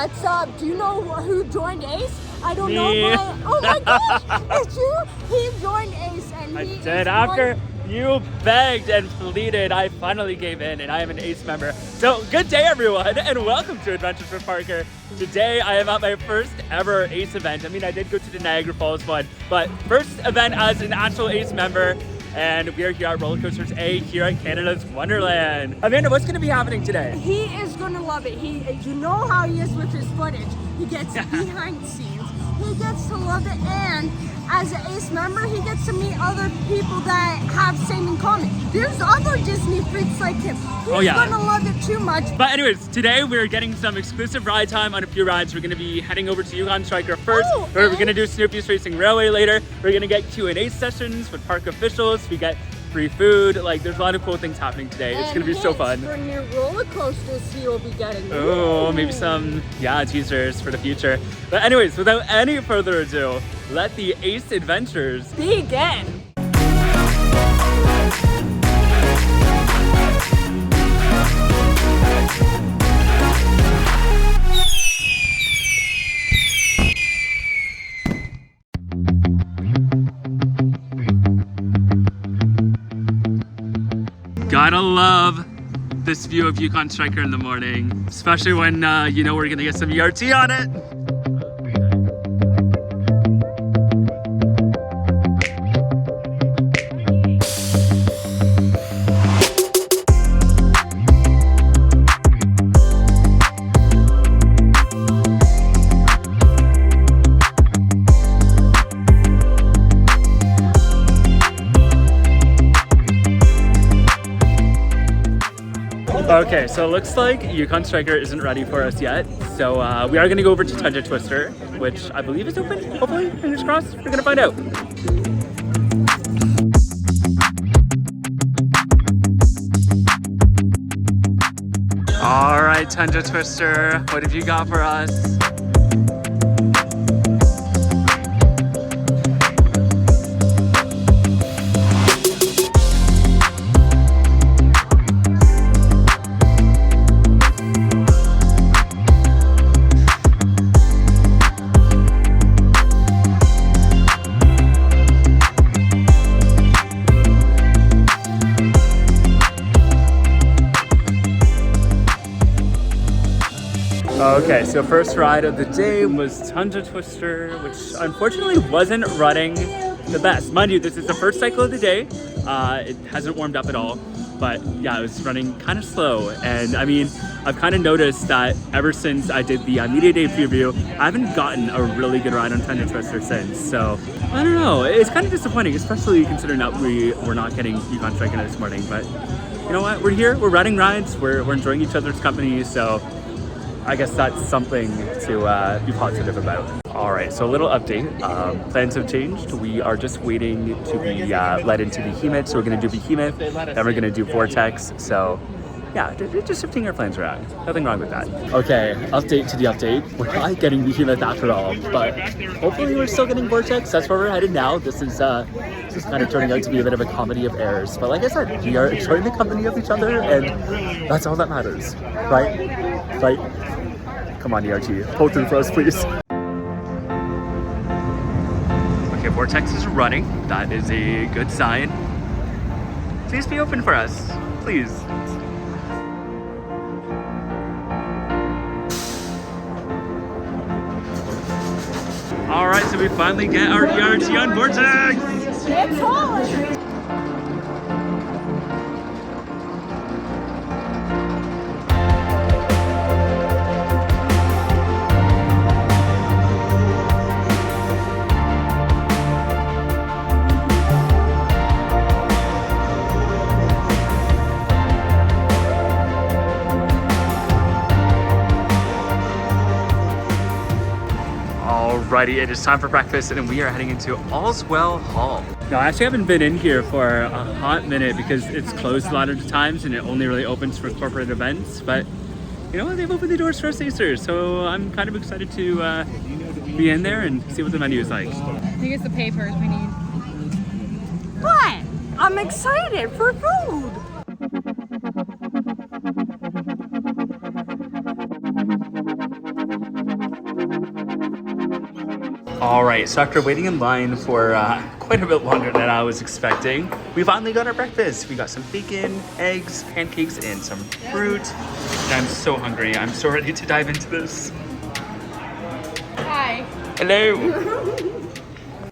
what's up? Do you know who joined Ace? I don't know, but oh my gosh, it's you! He joined Ace and I did. After you begged and pleaded, I finally gave in and I am an Ace member. So good day everyone and welcome to Adventures with Parker. Today I am at my first ever Ace event. I mean, I did go to the Niagara Falls one, but first event as an actual Ace member. And we are here at Roller Coasters A here at Canada's Wonderland. Amanda, what's going to be happening today? He is going to love it. You know how he is with his footage. He gets behind the scenes. He gets to love it, and as an Ace member, he gets to meet other people that have same in common. There's other Disney freaks like him. He's going to love it too much. But anyways, today we're getting some exclusive ride time on a few rides. We're going to be heading over to Yukon Striker first. We're going to do Snoopy's Racing Railway later. We're going to get Q&A sessions with park officials. We get free food. Like, there's a lot of cool things happening today. It's going to be so fun. For new roller coasters he will be getting. Oh, maybe some, teasers for the future. But anyways, without any further ado, let the Ace Adventures begin. Gotta love this view of Yukon Striker in the morning, especially when you know we're gonna get some ERT on it. Okay, so it looks like Yukon Striker isn't ready for us yet. So we are going to go over to Tundra Twister, which I believe is open, hopefully, fingers crossed. We're going to find out. All right, Tundra Twister, what have you got for us? Okay, so first ride of the day was Tundra Twister, which unfortunately wasn't running the best. Mind you, this is the first cycle of the day. It hasn't warmed up at all, but yeah, it was running kind of slow. And I mean, I've kind of noticed that ever since I did the media day preview, I haven't gotten a really good ride on Tundra Twister since. So I don't know, it's kind of disappointing, especially considering that we're not getting Yukon Striker this morning. But you know what, we're here, we're riding rides, we're enjoying each other's company, so I guess that's something to be positive about. All right, so a little update. Plans have changed. We are just waiting to be led into Behemoth. So we're gonna do Behemoth, then we're gonna do Vortex. So yeah, just shifting our plans around. Nothing wrong with that. Okay, update to the update. We're not getting Behemoth after all, but hopefully we're still getting Vortex. That's where we're headed now. This is kind of turning out to be a bit of a comedy of errors. But like I said, we are enjoying the company of each other, and that's all that matters, right? Right? Come on, ERT, pull through for us, please. Okay, Vortex is running. That is a good sign. Please be open for us, please. All right, so we finally get our ERT on Vortex. It's on. Alrighty, it is time for breakfast and we are heading into Allswell Hall. Now, I actually haven't been in here for a hot minute because it's closed a lot of the times and it only really opens for corporate events. But you know what? They've opened the doors for us Acers, so I'm kind of excited to be in there and see what the menu is like. I think it's the papers we need. What? I'm excited for food. All right, so after waiting in line for quite a bit longer than I was expecting, we finally got our breakfast. We got some bacon, eggs, pancakes, and some fruit. And I'm so hungry. I'm so ready to dive into this. Hi. Hello.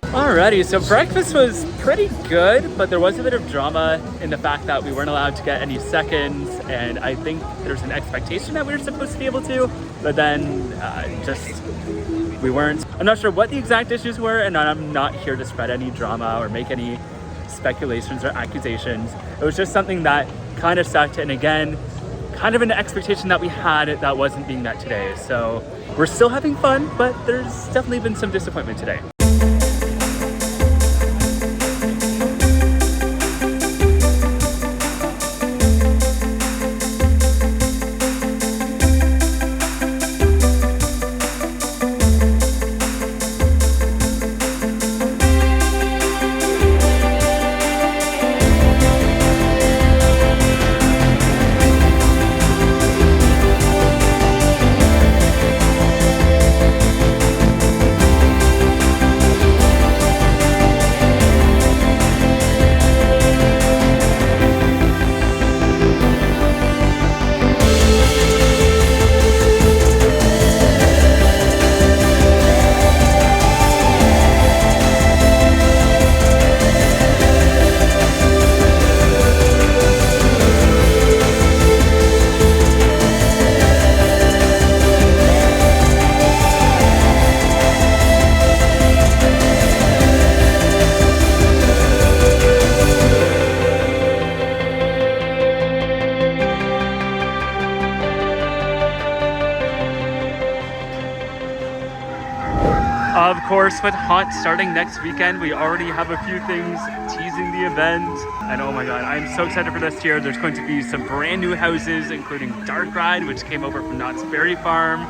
Alrighty, so breakfast was pretty good, but there was a bit of drama in the fact that we weren't allowed to get any seconds, and I think there's an expectation that we were supposed to be able to, but then we weren't. I'm not sure what the exact issues were, and I'm not here to spread any drama or make any speculations or accusations. It was just something that kind of sucked, and again, kind of an expectation that we had that wasn't being met today. So we're still having fun, but there's definitely been some disappointment today. Of course, with Haunt starting next weekend, we already have a few things teasing the event. And oh my god, I'm so excited for this year. There's going to be some brand new houses, including Dark Ride, which came over from Knott's Berry Farm.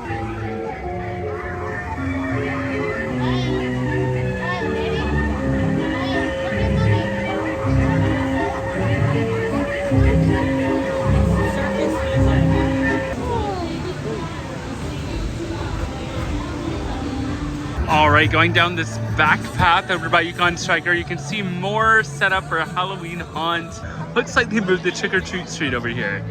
Alright, going down this back path over by Yukon Striker, you can see more set up for a Halloween haunt. Looks like they moved the trick-or-treat street over here.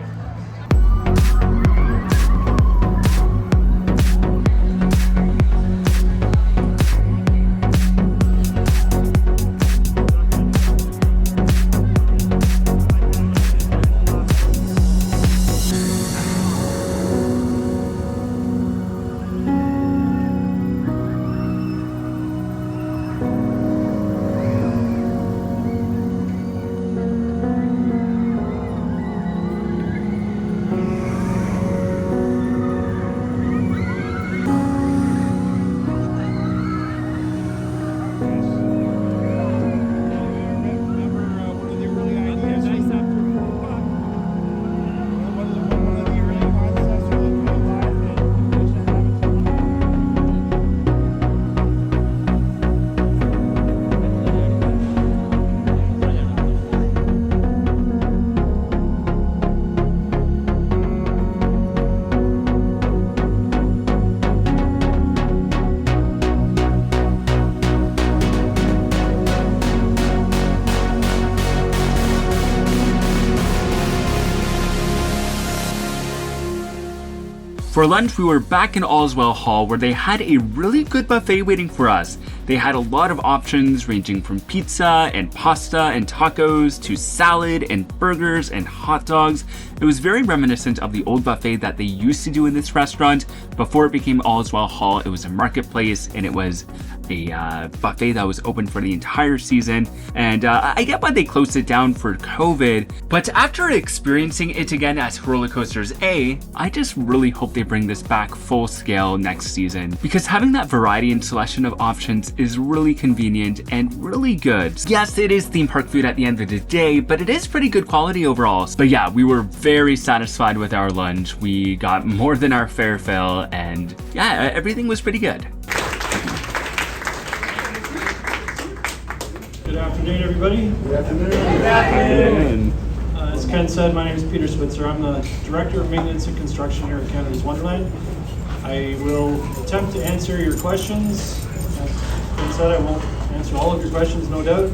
For lunch, we were back in Allswell Hall where they had a really good buffet waiting for us. They had a lot of options ranging from pizza and pasta and tacos to salad and burgers and hot dogs. It was very reminiscent of the old buffet that they used to do in this restaurant. Before it became Allswell Hall, it was a marketplace and it was a buffet that was open for the entire season. And I get why they closed it down for COVID, but after experiencing it again as Roller Coasters A, I just really hope they bring this back full scale next season, because having that variety and selection of options is really convenient and really good. Yes, it is theme park food at the end of the day, but it is pretty good quality overall. But yeah, we were very satisfied with our lunch. We got more than our fair fill, and yeah, everything was pretty good. Good afternoon, everybody. Good afternoon. As Ken said, my name is Peter Switzer. I'm the Director of Maintenance and Construction here at Canada's Wonderland. I will attempt to answer your questions being said, I won't answer all of your questions, no doubt.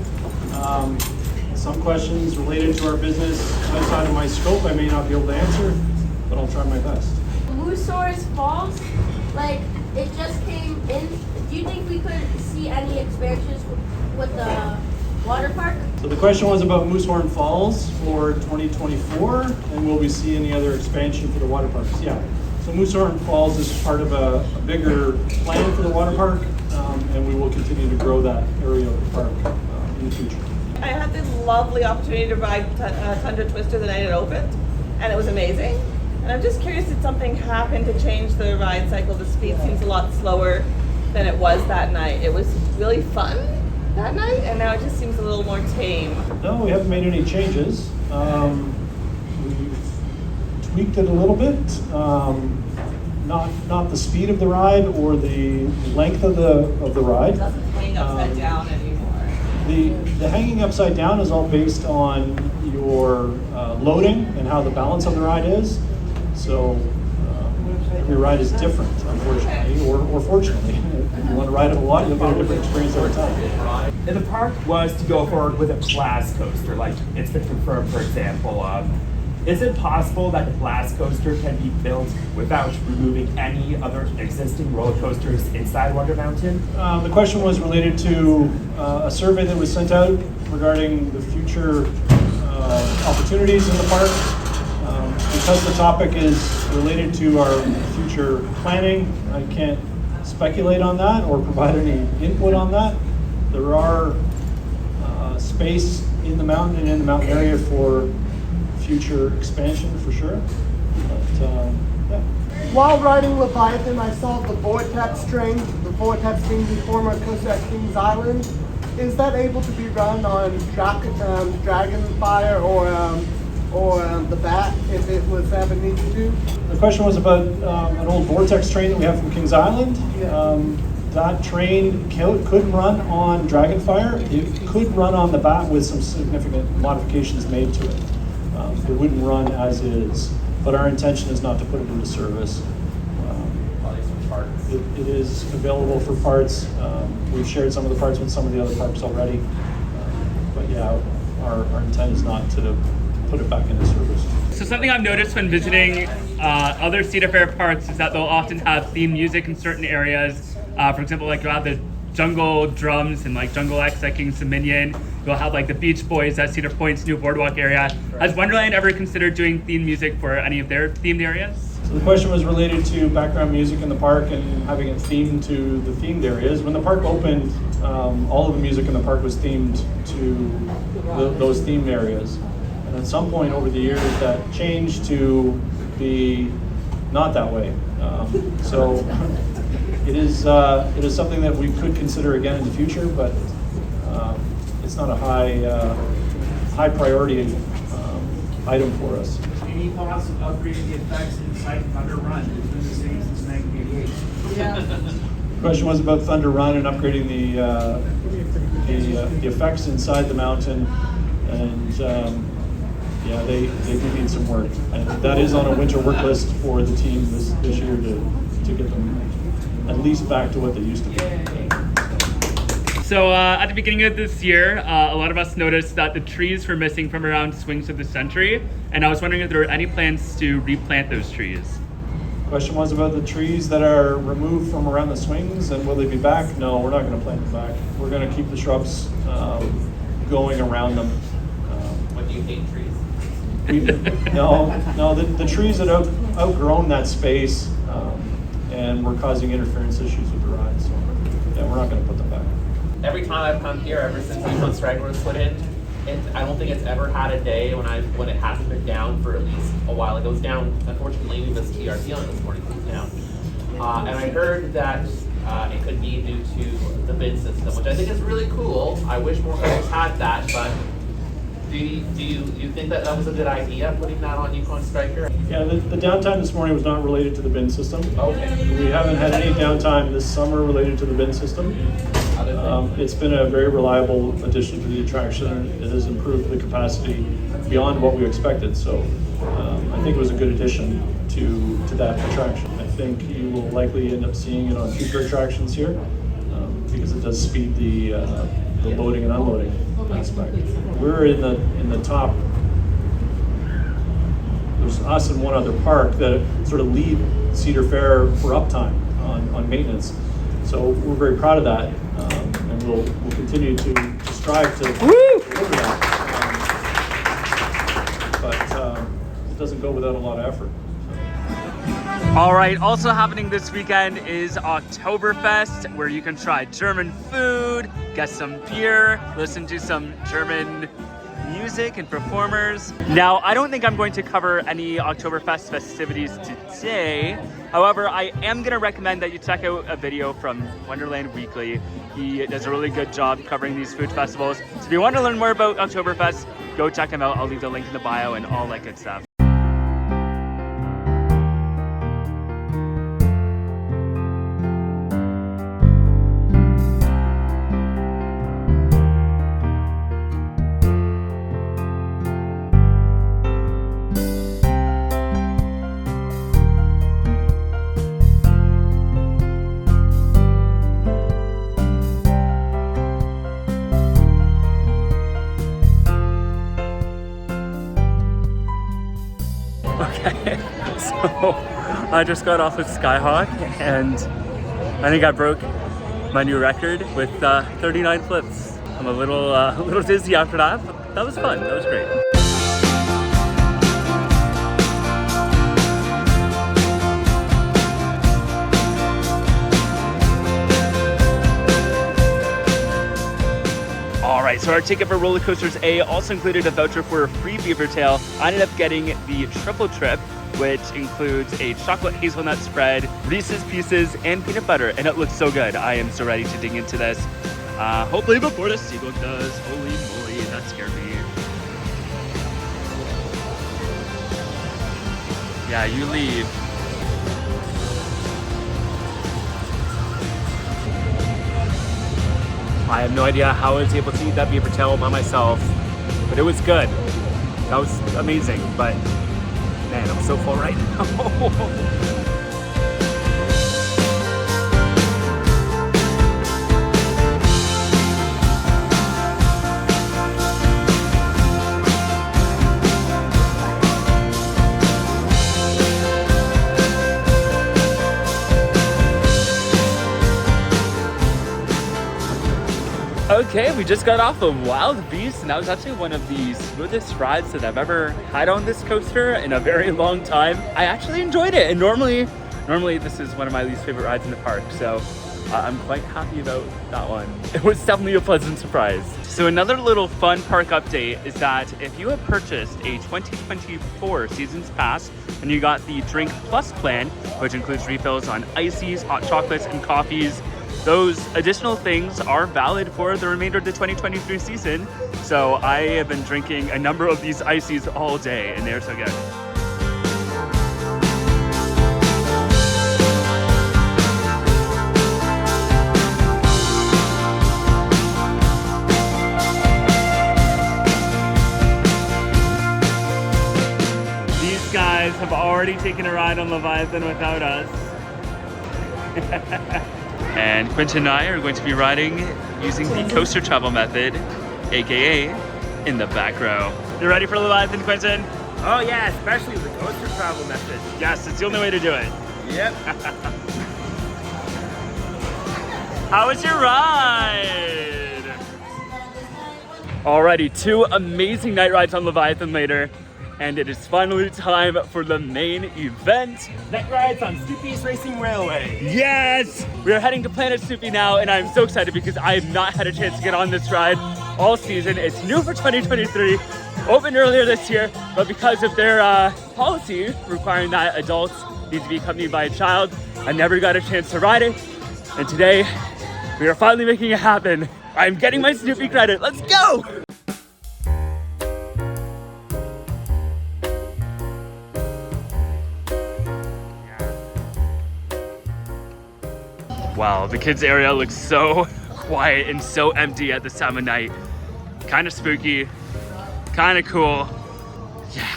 Some questions related to our business outside of my scope I may not be able to answer, but I'll try my best. Moosasaurus Falls, like it just came in. Do you think we could see any expansions with the water park? So the question was about Moosehorn Falls for 2024, and will we see any other expansion for the water parks? Yeah. So Moosehorn Falls is part of a bigger plan for the water park, and we will continue to grow that area of the park in the future. I had the lovely opportunity to ride Tundra Twister the night it opened, and it was amazing. And I'm just curious, did something happen to change the ride cycle? The speed seems a lot slower than it was that night. It was really fun that night, and now it just seems a little more tame. No, we haven't made any changes. We've tweaked it a little bit. Not the speed of the ride or the length of the ride. It doesn't hang upside down anymore. The hanging upside down is all based on your loading and how the balance of the ride is. So every ride is different, unfortunately, or fortunately. If you want to ride it a lot, you'll get a different experience every time. And the park was to go forward with a blast coaster, like it's been confirmed, for example. Is it possible that the blast coaster can be built without removing any other existing roller coasters inside Wonder Mountain? The question was related to a survey that was sent out regarding the future opportunities in the park. Because the topic is related to our future planning, I can't speculate on that or provide any input on that. There are space in the mountain and in the mountain area for future expansion for sure. But, yeah. While riding Leviathan, I saw the Vortex train, the Vortex being the former coaster at Kings Island. Is that able to be run on Dragonfire or the Bat if it was ever needed to? The question was about an old Vortex train that we have from Kings Island. Yeah. That train could run on Dragonfire. It could run on the Bat with some significant modifications made to it. It wouldn't run as is, but our intention is not to put it into service. It is available for parts. We've shared some of the parts with some of the other parks already. But yeah, our intent is not to put it back into service. So something I've noticed when visiting other Cedar Fair parks is that they'll often have themed music in certain areas. For example, like you'll have the jungle drums and like Jungle X at Kings Dominion. You'll have like the Beach Boys at Cedar Point's new boardwalk area. Has Wonderland ever considered doing themed music for any of their themed areas? So the question was related to background music in the park and having it themed to the themed areas. When the park opened, all of the music in the park was themed to those themed areas. And at some point over the years, that changed to be not that way. So it is something that we could consider again in the future, but it's not a high priority item for us. Any thoughts of upgrading the effects inside Thunder Run? It's been the same since 1988. Yeah. The question was about Thunder Run and upgrading the effects inside the mountain, and yeah, they do need some work. And that is on a winter work list for the team this year to get them at least back to what they used to be. So at the beginning of this year, a lot of us noticed that the trees were missing from around Swings of the Century, and I was wondering if there were any plans to replant those trees. Question was about the trees that are removed from around the swings, and will they be back? No, we're not going to plant them back. We're going to keep the shrubs going around them. What do you hate trees? No, the trees that have outgrown that space and were causing interference issues with the ride, so yeah, we're not going to put them back. Every time I've come here, ever since Yukon Straggler was put in, I don't think it's ever had a day when it hasn't been down for at least a while. It goes down, unfortunately, we missed ERT on it this morning, it's down. And I heard that it could be due to the bin system, which I think is really cool. I wish more folks had that, but do you think that was a good idea, putting that on Yukon Striker? Yeah, the downtime this morning was not related to the bin system. Okay. We haven't had any downtime this summer related to the bin system. It's been a very reliable addition to the attraction. It has improved the capacity beyond what we expected. So I think it was a good addition to that attraction. I think you will likely end up seeing it on future attractions here because it does speed the loading and unloading aspect. We're in the top. There's us and one other park that sort of lead Cedar Fair for uptime on maintenance. So we're very proud of that, and we'll continue to strive to deliver that. But it doesn't go without a lot of effort. All right, also happening this weekend is Oktoberfest, where you can try German food, get some beer, listen to some German music and performers. Now, I don't think I'm going to cover any Oktoberfest festivities today. However, I am going to recommend that you check out a video from Wonderland Weekly. He does a really good job covering these food festivals. So if you want to learn more about Oktoberfest, go check him out. I'll leave the link in the bio and all that good stuff. Okay, so I just got off with Skyhawk and I think I broke my new record with 39 flips. I'm a little dizzy after that, but that was fun. That was great. Alright, so our ticket for Roller Coasters A also included a voucher for a free Beavertail. I ended up getting the triple trip, which includes a chocolate hazelnut spread, Reese's Pieces, and peanut butter, and it looks so good. I am so ready to dig into this. Hopefully before the sequel does. Holy moly, that scared me. Yeah, you leave. I have no idea how I was able to eat that Beavertail by myself, but it was good. That was amazing, but man, I'm so full right now. Okay, we just got off of Wild Beast, and that was actually one of the smoothest rides that I've ever had on this coaster in a very long time. I actually enjoyed it, and normally this is one of my least favorite rides in the park, so I'm quite happy about that one. It was definitely a pleasant surprise. So another little fun park update is that if you have purchased a 2024 Seasons Pass and you got the Drink Plus plan, which includes refills on ices, hot chocolates, and coffees, those additional things are valid for the remainder of the 2023 season. So I have been drinking a number of these ices all day, and they're so good. These guys have already taken a ride on Leviathan without us. And Quentin and I are going to be riding using the coaster travel method, aka in the back row. You ready for Leviathan, Quentin? Oh yeah, especially the coaster travel method. Yes, it's the only way to do it. Yep. How was your ride? Alrighty, 2 amazing night rides on Leviathan later, and it is finally time for the main event. Night rides on Snoopy's Racing Railway. Yes! We are heading to Planet Snoopy now, and I'm so excited because I have not had a chance to get on this ride all season. It's new for 2023, opened earlier this year, but because of their policy requiring that adults need to be accompanied by a child, I never got a chance to ride it. And today, we are finally making it happen. I'm getting my Snoopy credit. Let's go! Wow, the kids area looks so quiet and so empty at this time of night. Kind of spooky, kind of cool. Yeah.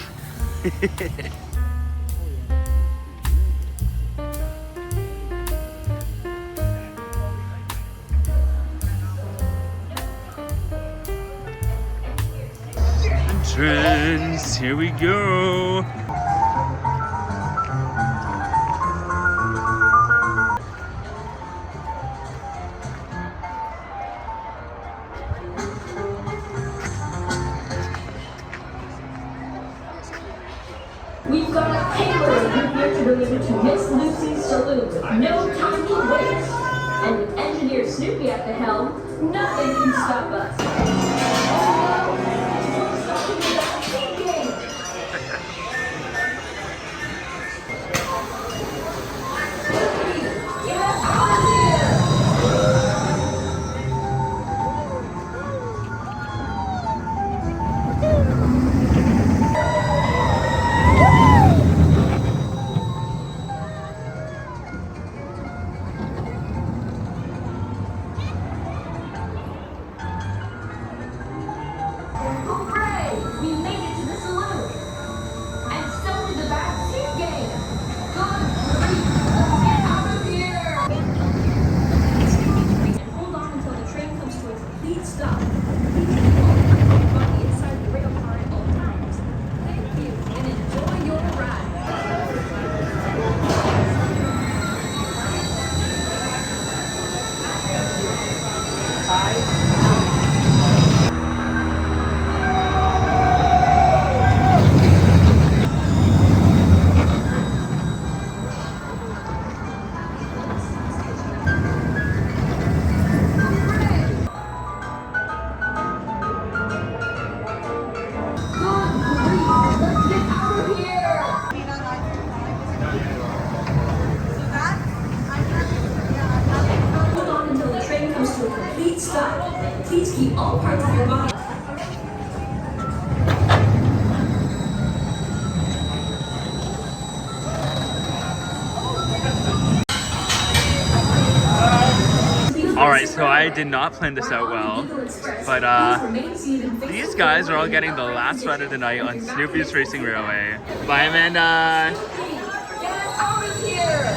entrance. Here we go. We've got a payload here to deliver to Miss Lucy's saloon. No time to waste. And with engineer Snoopy at the helm, nothing can stop us. Oh, we're starting the vaccine game. Snoopy, get out of here! Hooray! We made it to the saloon! And so did the vaccine game! Good grief! Let's get out of here! And hold on until the train comes to a complete stop. Please keep your body inside the rail car at all times. Thank you, and enjoy your ride. Hold on until the train comes to a complete stop. Please keep all parts of your body. Alright, so I did not plan this out well, but these guys are all getting the last ride of the night on Snoopy's Racing Railway. Bye, Amanda! Get out of here!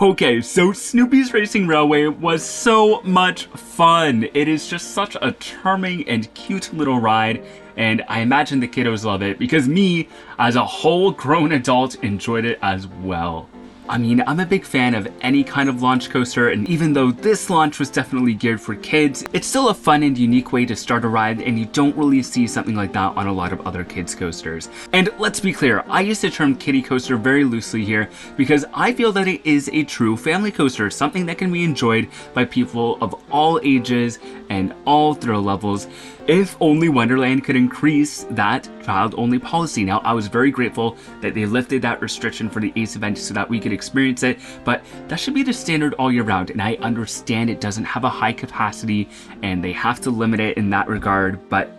Okay, so Snoopy's Racing Railway was so much fun. It is just such a charming and cute little ride, and I imagine the kiddos love it because me, as a whole grown adult, enjoyed it as well. I mean, I'm a big fan of any kind of launch coaster, and even though this launch was definitely geared for kids, it's still a fun and unique way to start a ride, and you don't really see something like that on a lot of other kids coasters. And let's be clear, I use the term kiddie coaster very loosely here because I feel that it is a true family coaster, something that can be enjoyed by people of all ages and all thrill levels. If only Wonderland could increase that child-only policy. Now, I was very grateful that they lifted that restriction for the ACE event so that we could experience it, but that should be the standard all year round, and I understand it doesn't have a high capacity and they have to limit it in that regard, but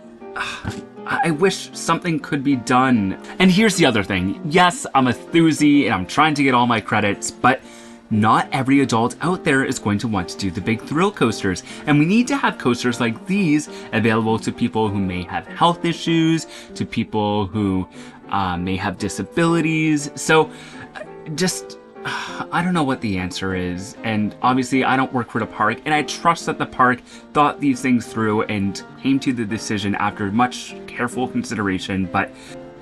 I wish something could be done. And here's the other thing. Yes, I'm a thoosie and I'm trying to get all my credits, but not every adult out there is going to want to do the big thrill coasters, and we need to have coasters like these available to people who may have health issues, to people who may have disabilities. So just I don't know what the answer is, and obviously I don't work for the park, and I trust that the park thought these things through and came to the decision after much careful consideration, but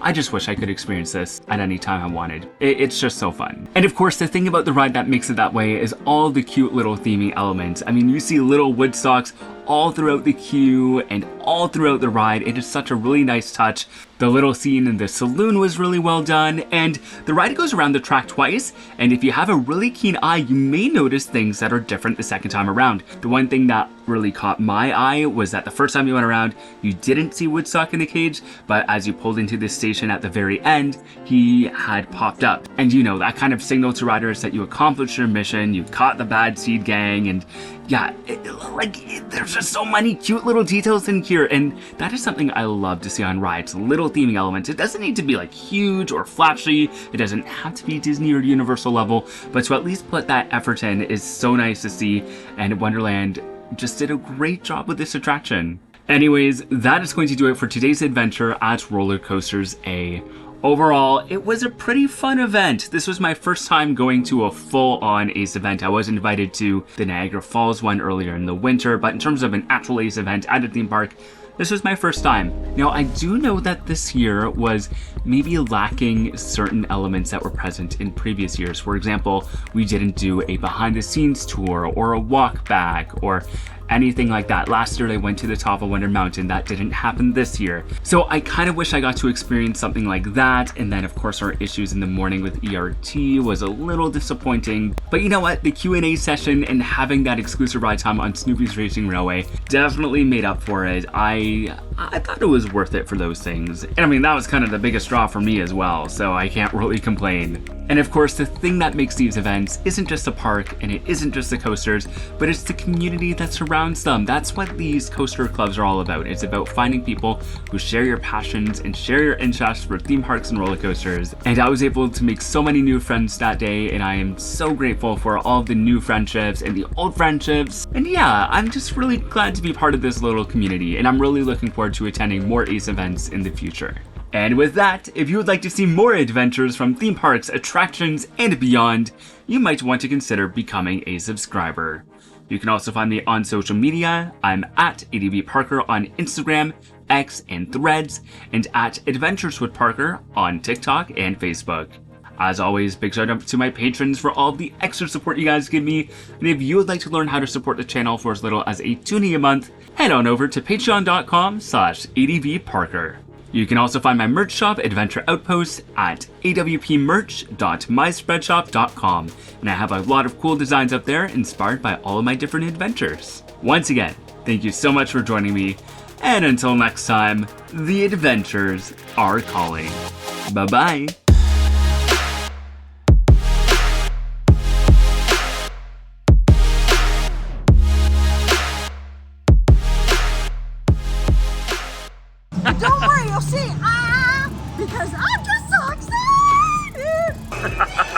I just wish I could experience this at any time I wanted. It's just so fun. And of course, the thing about the ride that makes it that way is all the cute little theming elements. I mean, you see little woodstocks all throughout the queue and all throughout the ride. It is such a really nice touch. The little scene in the saloon was really well done, and the ride goes around the track twice, and if you have a really keen eye, you may notice things that are different the second time around. The one thing that really caught my eye was that the first time you went around, you didn't see Woodstock in the cage, but as you pulled into this station at the very end, he had popped up. And you know, that kind of signal to riders that you accomplished your mission, you caught the bad seed gang, and yeah, there's just so many cute little details in here, and that is something I love to see on rides, little theming elements. It doesn't need to be like huge or flashy, it doesn't have to be Disney or Universal level, but to at least put that effort in is so nice to see, and Wonderland just did a great job with this attraction. Anyways, that is going to do it for today's adventure at Roller Coasters A. Overall, it was a pretty fun event. This was my first time going to a full-on ACE event. I was invited to the Niagara Falls one earlier in the winter, but in terms of an actual ACE event at a theme park, this was my first time. Now, I do know that this year was maybe lacking certain elements that were present in previous years. For example, we didn't do a behind-the-scenes tour or a walk back or anything like that. Last year, I went to the top of Wonder Mountain. That didn't happen this year. So I kind of wish I got to experience something like that. And then, of course, our issues in the morning with ERT was a little disappointing. But you know what? The Q&A session and having that exclusive ride time on Snoopy's Racing Railway definitely made up for it. I thought it was worth it for those things. And I mean, that was kind of the biggest draw for me as well, so I can't really complain. And of course, the thing that makes these events isn't just the park and it isn't just the coasters, but it's the community that surrounds them. That's what these coaster clubs are all about. It's about finding people who share your passions and share your interest for theme parks and roller coasters. And I was able to make so many new friends that day, and I am so grateful for all of the new friendships and the old friendships. And yeah, I'm just really glad to be part of this little community, and I'm really looking forward to attending more ACE events in the future. And with that, if you would like to see more adventures from theme parks, attractions, and beyond, you might want to consider becoming a subscriber. You can also find me on social media. I'm at ADVParker on Instagram, X, and Threads, and at Adventures with Parker on TikTok and Facebook. As always, big shout out to my patrons for all of the extra support you guys give me. And if you would like to learn how to support the channel for as little as $1 a month, head on over to patreon.com/ADVParker. You can also find my merch shop, Adventure Outpost, at awpmerch.myspreadshop.com, and I have a lot of cool designs up there inspired by all of my different adventures. Once again, thank you so much for joining me, and until next time, the adventures are calling. Bye-bye. Don't worry, you'll see. Because I'm just so excited.